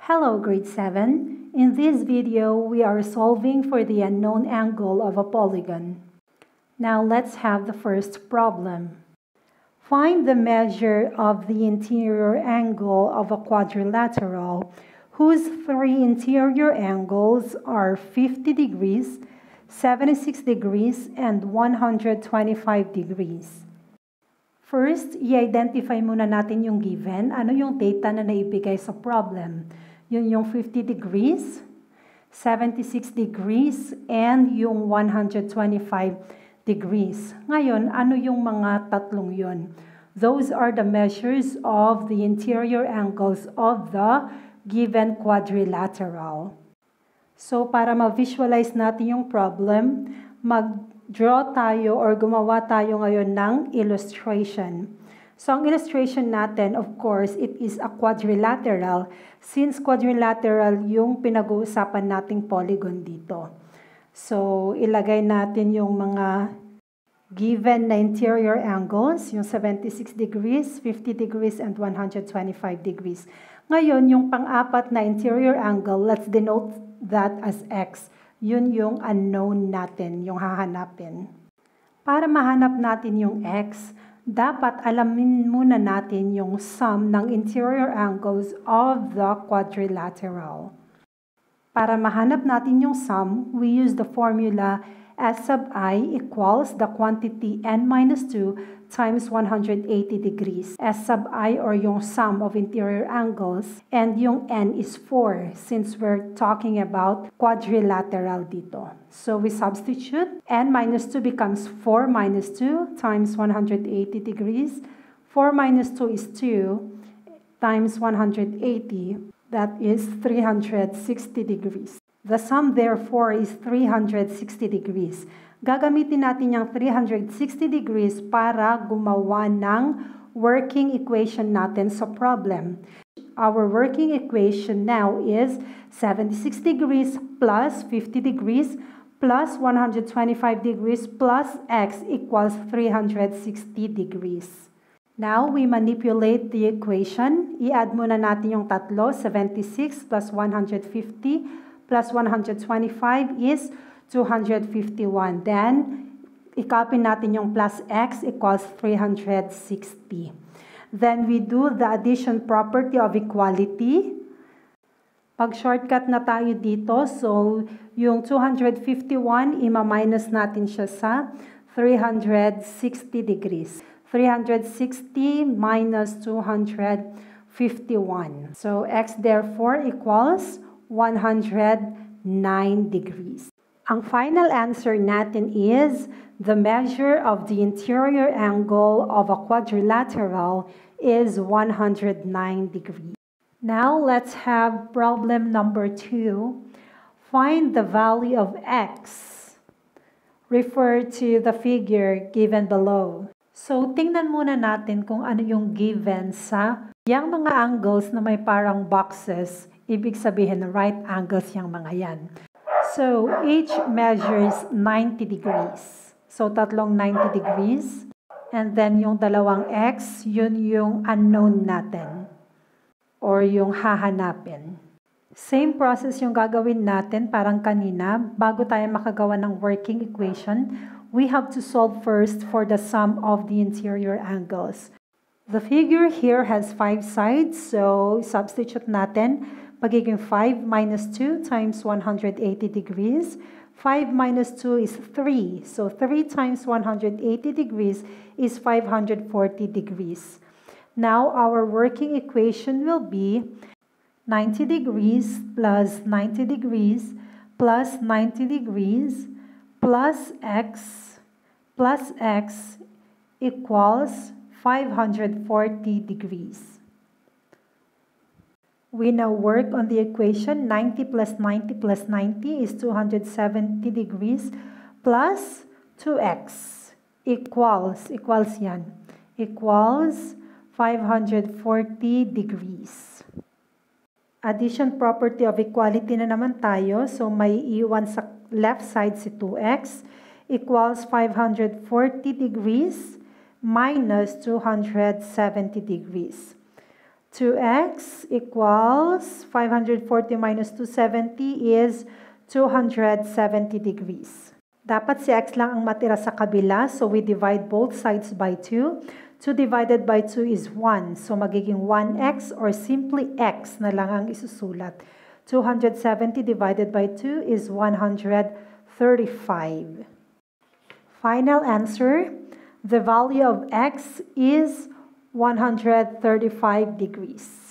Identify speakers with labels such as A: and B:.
A: Hello, grade 7. In this video, we are solving for the unknown angle of a polygon. Now let's have the first problem. Find the measure of the interior angle of a quadrilateral whose three interior angles are 50 degrees, 76 degrees, and 125 degrees. First, i-identify muna natin yung given. Ano yung data na naibigay sa problem? Yun yung 50 degrees, 76 degrees, and yung 125 degrees. Ngayon, ano yung mga tatlong yun? Those are the measures of the interior angles of the given quadrilateral. So, para ma-visualize natin yung problem, mag-draw tayo or gumawa tayo ngayon ng illustration. So, ang illustration natin, of course, it is a quadrilateral since quadrilateral yung pinag-uusapan nating polygon dito. So, ilagay natin yung mga given na interior angles, yung 76 degrees, 50 degrees, and 125 degrees. Ngayon, yung pang-apat na interior angle, let's denote that as x. Yun yung unknown natin, yung hahanapin. Para mahanap natin yung x, dapat alamin muna natin yung sum ng interior angles of the quadrilateral. Para mahanap natin yung sum, we use the formula S sub I equals the quantity n minus 2 times 180 degrees. S sub I or yung sum of interior angles, and yung n is 4 since we're talking about quadrilateral dito. So we substitute. N minus 2 becomes 4 minus 2 times 180 degrees. 4 minus 2 is 2 times 180. That is 360 degrees. The sum therefore is 360 degrees. Gagamitin natin yung 360 degrees para gumawa ng working equation natin sa problem. Our working equation now is 76 degrees plus 50 degrees plus 125 degrees plus x equals 360 degrees. Now, we manipulate the equation. I-add muna natin yung tatlo, 76 plus 150 plus 125 is 251. Then, i-copy natin yung plus x equals 360. Then, we do the addition property of equality. Pag-shortcut na tayo dito. So, yung 251, ima-minus natin siya sa 360 degrees. 360 minus 251. So, x therefore equals 109 degrees. Ang final answer natin is the measure of the interior angle of a quadrilateral is 109 degrees. Now, let's have problem number 2. Find the value of x. Refer to the figure given below. So, tingnan muna natin kung ano yung given sa yung mga angles na may parang boxes. Ibig sabihin, right angles yung mga yan. So, each measures 90 degrees. So, tatlong 90 degrees. And then, yung dalawang x, yun yung unknown natin. Or yung hahanapin. Same process yung gagawin natin parang kanina. Bago tayo makagawa ng working equation, we have to solve first for the sum of the interior angles. The figure here has 5 sides, so substitute natin. Pagiging 5 minus 2 times 180 degrees. 5 minus 2 is 3. So 3 times 180 degrees is 540 degrees. Now our working equation will be 90 degrees plus 90 degrees plus 90 degrees plus x equals 540 degrees. We now work on the equation. 90 plus 90 plus 90 is 270 degrees plus 2x equals yan, equals 540 degrees. Addition property of equality na naman tayo. So, may iwan sa left side si 2x equals 540 degrees minus 270 degrees. 2x equals 540 minus 270 is 270 degrees. Dapat si x lang ang matira sa kabila, so we divide both sides by 2. 2 divided by 2 is 1, so magiging 1x or simply x na lang ang isusulat. 270 divided by 2 is 135. Final answer, the value of x is 135 degrees.